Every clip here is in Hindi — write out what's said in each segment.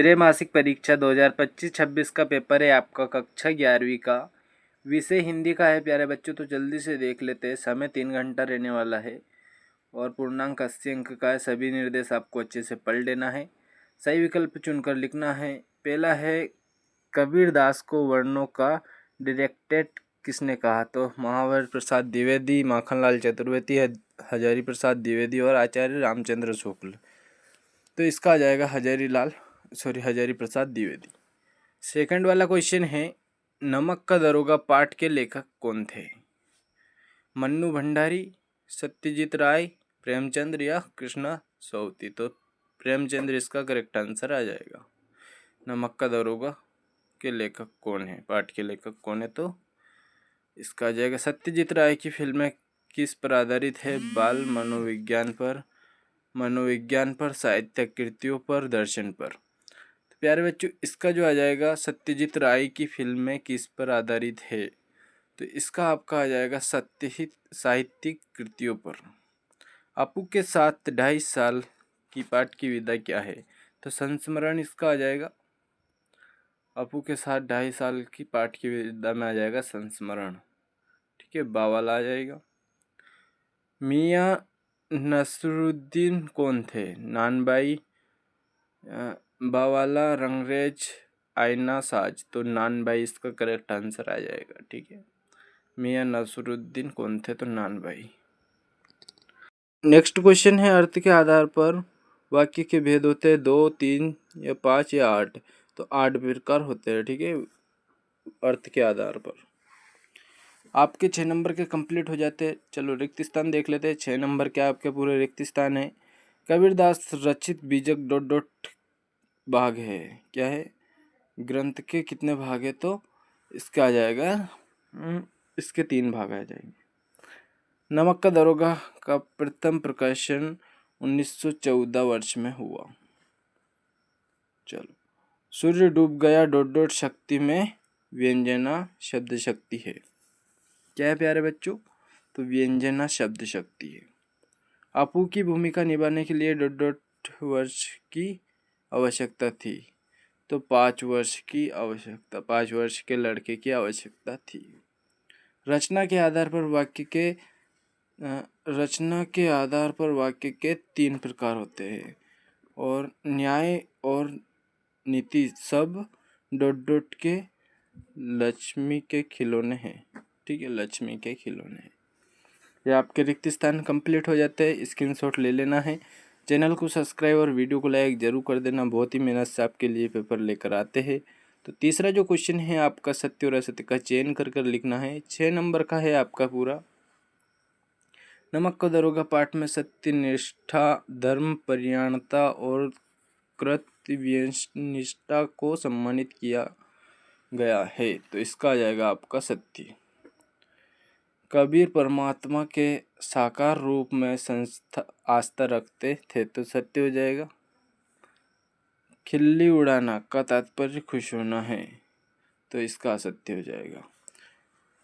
त्रैमासिक परीक्षा 2025-26 का पेपर है आपका कक्षा 11वीं का। विषय हिंदी का है प्यारे बच्चों, तो जल्दी से देख लेते हैं। समय 3 घंटा रहने वाला है और पूर्णांक 80 अंक का है। सभी निर्देश आपको अच्छे से पढ़ लेना है। सही विकल्प चुनकर लिखना है। पहला है कबीर दास को वर्णों का डायरेक्टेड किसने कहा? तो महावीर प्रसाद द्विवेदी, माखनलाल चतुर्वेदी, हजारी प्रसाद द्विवेदी और आचार्य रामचंद्र शुक्ल। तो इसका आ जाएगा हजारी प्रसाद द्विवेदी। सेकंड वाला क्वेश्चन है, नमक का दरोगा पाठ के लेखक कौन थे? मन्नू भंडारी, सत्यजीत राय, प्रेमचंद्र या कृष्णा सौती। तो प्रेमचंद्र इसका करेक्ट आंसर आ जाएगा। नमक का दरोगा के लेखक कौन है, पाठ के लेखक कौन है? तो इसका आ जाएगा सत्यजीत राय की फिल्में किस पर आधारित है? बाल मनोविज्ञान पर, साहित्य कृतियों पर, दर्शन पर। तो प्यारे बच्चों, इसका जो आ जाएगा सत्यजीत राय की फिल्में किस पर आधारित है? तो इसका आपका आ जाएगा साहित्यिक कृतियों पर। अपू के साथ 2.5 साल की पाठ की विधा क्या है? तो संस्मरण इसका आ जाएगा। अपू के साथ 2.5 साल की पाठ की विधा में आ जाएगा संस्मरण। ठीक है, बावल आ जाएगा। मियाँ नसरुद्दीन कौन थे? नानबाई, बावाला, रंगरेज, आईना साज। तो नानबाई इसका करेक्ट आंसर आ जाएगा। ठीक है, मियाँ नसरुद्दीन कौन थे? तो नानबाई। नेक्स्ट क्वेश्चन है, अर्थ के आधार पर वाक्य के भेद होते हैं 2, 3 या 5 या 8। तो 8 प्रकार होते हैं। ठीक है, अर्थ के आधार पर आपके 6 नंबर के कंप्लीट हो जाते हैं। चलो रिक्त स्थान देख लेते हैं। 6 नंबर के आपके पूरे रिक्त स्थान है। कबीरदास रचित बीजक ... भाग है, क्या है? ग्रंथ के कितने भाग है? तो इसका आ जाएगा इसके 3 भाग आ जाएंगे। नमक का दरोगा का प्रथम प्रकाशन 1914 वर्ष में हुआ। चलो, सूर्य डूब गया ... शक्ति में व्यंजना शब्द शक्ति है। क्या है प्यारे बच्चों? तो व्यंजना शब्द शक्ति है। अपू की भूमिका निभाने के लिए ... वर्ष की आवश्यकता थी। तो 5 वर्ष की आवश्यकता, 5 वर्ष के लड़के की आवश्यकता थी। रचना के आधार पर वाक्य के 3 प्रकार होते हैं और न्याय और नीति सब ... के लक्ष्मी के खिलौने हैं। ठीक है, लक्ष्मी के खिलौने हैं। ये आपके रिक्त स्थान कंप्लीट हो जाते हैं। स्क्रीनशॉट ले लेना है। चैनल को सब्सक्राइब और वीडियो को लाइक जरूर कर देना। बहुत ही मेहनत से आपके लिए पेपर लेकर आते हैं। तो तीसरा जो क्वेश्चन है आपका, सत्य और असत्य का चयन कर लिखना है। 6 नंबर का है आपका पूरा। नमक का दरोगा पाठ में सत्य निष्ठा, धर्म परायणता और कर्तव्यनिष्ठा को सम्मानित किया गया है। तो इसका आ जाएगा आपका सत्य। कबीर परमात्मा के साकार रूप में आस्था रखते थे। तो सत्य हो जाएगा। खिल्ली उड़ाना का तात्पर्य खुश होना है। तो इसका असत्य हो जाएगा।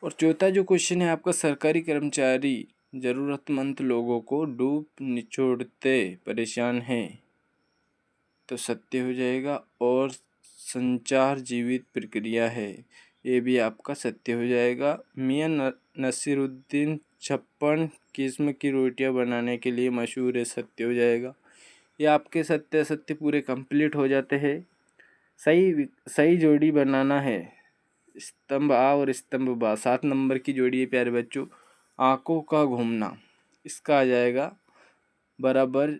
और चौथा जो क्वेश्चन है आपका, सरकारी कर्मचारी जरूरतमंद लोगों को डूब निचोड़ते परेशान हैं। तो सत्य हो जाएगा। और संचार जीवित प्रक्रिया है, ये भी आपका सत्य हो जाएगा। मियाँ नसीरुद्दीन 56 किस्म की रोटियां बनाने के लिए मशहूर है। सत्य हो जाएगा। ये आपके सत्य असत्य पूरे कंप्लीट हो जाते हैं। सही जोड़ी बनाना है। स्तंभ आ और स्तंभ बा 7 नंबर की जोड़ी है प्यारे बच्चों। आंखों का घूमना, इसका आ जाएगा बराबर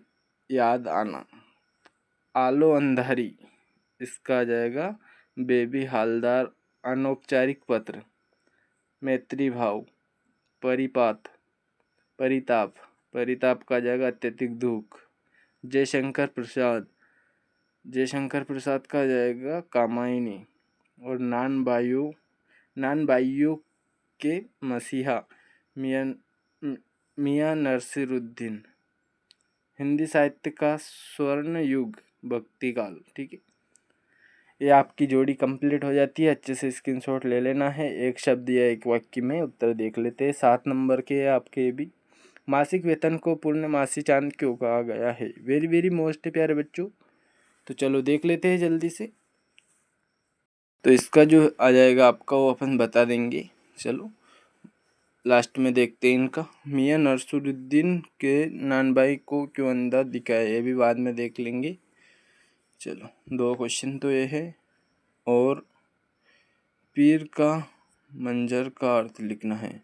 याद आना। आलो अंधारी, इसका आ जाएगा बेबी हालदार। अनौपचारिक पत्र, मैत्री भाव। परिताप का आ जाएगा अत्यधिक दुख। जयशंकर प्रसाद का आ जाएगा कामायनी। और नानबाइयों के मसीहा मियाँ नसीरुद्दीन। हिंदी साहित्य का स्वर्ण युग भक्ति काल। ठीक है, ये आपकी जोड़ी कंप्लीट हो जाती है। अच्छे से स्क्रीनशॉट ले लेना है। एक शब्द या एक वाक्य में उत्तर देख लेते हैं। 7 नंबर के आपके ये भी। मासिक वेतन को पूर्णमासी चांद क्यों कहा गया है? वेरी वेरी मोस्ट प्यारे बच्चों, तो चलो देख लेते हैं जल्दी से। तो इसका जो आ जाएगा आपका वो अपन बता देंगे। चलो लास्ट में देखते हैं इनका। मियां नसरुद्दीन के नानभाई को क्यों अंधा दिखाया, ये भी बाद में देख लेंगे। चलो 2 क्वेश्चन तो ये है। और पीर का मंजर का अर्थ लिखना है।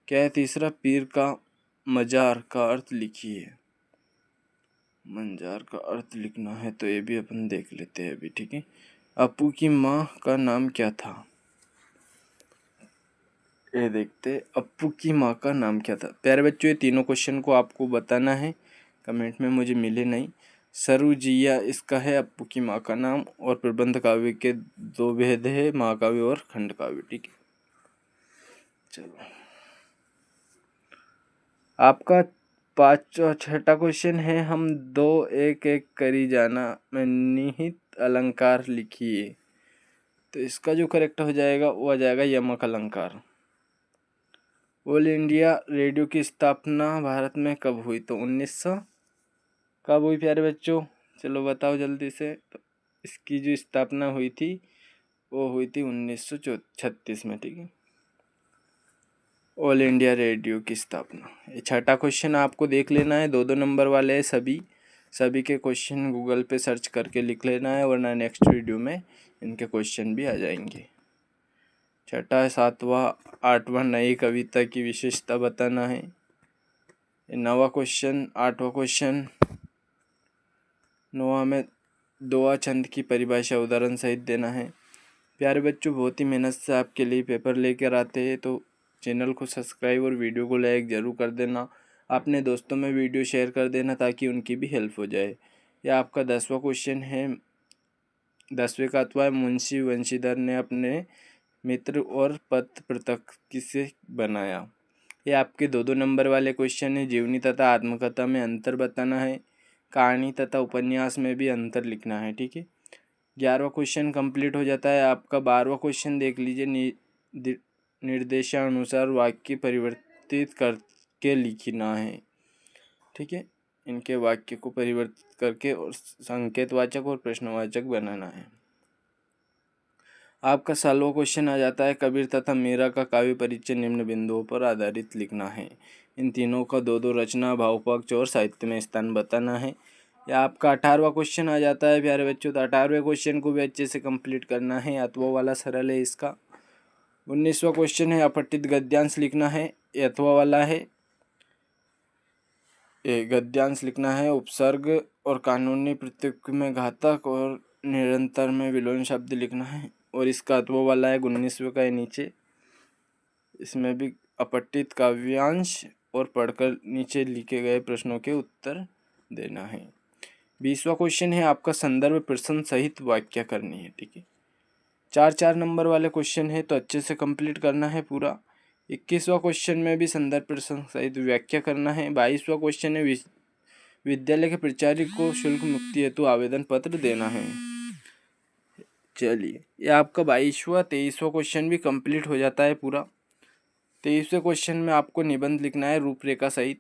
क्या है तीसरा? पीर का मजार का अर्थ लिखिए। मंजार का अर्थ लिखना है तो ये भी अपन देख लेते हैं अभी, ठीक है। अपू की माँ का नाम क्या था? ये देखते, अपू की माँ का नाम क्या था। प्यारे बच्चों ये तीनों क्वेश्चन को आपको बताना है, कमेंट में मुझे मिले नहीं। सरुजिया इसका है अपू की माँ का नाम। और प्रबंध काव्य के 2 भेद है, महाकाव्य और खंड काव्य, ठीक है। चलो आपका 5 और 6 क्वेश्चन है। हम 2 एक एक करी जाना में निहित अलंकार लिखिए। तो इसका जो करेक्ट हो जाएगा वो आ जाएगा यमक अलंकार। ऑल इंडिया रेडियो की स्थापना भारत में कब हुई? तो 1900 कब हुई प्यारे बच्चों? चलो बताओ जल्दी से। तो इसकी जो स्थापना हुई थी वो हुई थी 1936 में, ठीक है। ऑल इंडिया रेडियो की स्थापना। ये 6 क्वेश्चन आपको देख लेना है, 2-2 नंबर वाले हैं सभी के क्वेश्चन गूगल पे सर्च करके लिख लेना है, वरना नेक्स्ट वीडियो में इनके क्वेश्चन भी आ जाएंगे। 6, 7वां 8वां नई कविता की विशेषता बताना है। 9वां क्वेश्चन 8वां क्वेश्चन 9वां में दोहा छंद की परिभाषा उदाहरण सहित देना है। प्यारे बच्चों बहुत ही मेहनत से आपके लिए पेपर लेकर आते हैं, तो चैनल को सब्सक्राइब और वीडियो को लाइक ज़रूर कर देना। अपने दोस्तों में वीडियो शेयर कर देना ताकि उनकी भी हेल्प हो जाए। यह आपका 10वां क्वेश्चन है। 10वें का अथवा मुंशी वंशीधर ने अपने मित्र और पत्र पृथक किसे बनाया। ये आपके 2-2 नंबर वाले क्वेश्चन है। जीवनी तथा आत्मकथा में अंतर बताना है। कहानी तथा उपन्यास में भी अंतर लिखना है, ठीक है। 11वां क्वेश्चन कंप्लीट हो जाता है आपका। 12वां क्वेश्चन देख लीजिए। निर्देशानुसार वाक्य परिवर्तित करके लिखना है, ठीक है। इनके वाक्य को परिवर्तित करके और संकेतवाचक और प्रश्नवाचक बनाना है। आपका 16वां क्वेश्चन आ जाता है। कबीर तथा मीरा का काव्य परिचय निम्न बिंदुओं पर आधारित लिखना है। इन तीनों का 2-2 रचना, भावपक्ष और साहित्य में स्थान बताना है। या आपका 18वां क्वेश्चन आ जाता है प्यारे बच्चों। तो 18वें क्वेश्चन को भी अच्छे से कंप्लीट करना है, अथवा वाला सरल है इसका। 19वां क्वेश्चन है अपठित गद्यांश लिखना है, अथवा वाला है। गद्यांश लिखना है। उपसर्ग और कानूनी प्रत्यय में घातक और निरंतर में विलोम शब्द लिखना है, और इसका अथवा वाला है। 19वें का है नीचे, इसमें भी अपठित काव्यांश और पढ़कर नीचे लिखे गए प्रश्नों के उत्तर देना है। 20वां क्वेश्चन है आपका संदर्भ प्रश्न सहित व्याख्या करनी है, ठीक है। 4-4 नंबर वाले क्वेश्चन है तो अच्छे से कंप्लीट करना है पूरा। 21वां क्वेश्चन में भी संदर्भ प्रश्न सहित व्याख्या करना है। 22वां क्वेश्चन है विद्यालय के प्राचार्य को शुल्क मुक्ति हेतु आवेदन पत्र देना है। चलिए ये आपका 22वां 23वां क्वेश्चन भी कंप्लीट हो जाता है पूरा। 23वें क्वेश्चन में आपको निबंध लिखना है रूपरेखा सहित।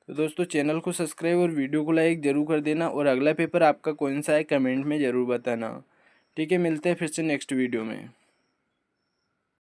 तो दोस्तों चैनल को सब्सक्राइब और वीडियो को लाइक ज़रूर कर देना, और अगला पेपर आपका कौन सा है कमेंट में ज़रूर बताना, ठीक है। मिलते हैं फिर से नेक्स्ट वीडियो में।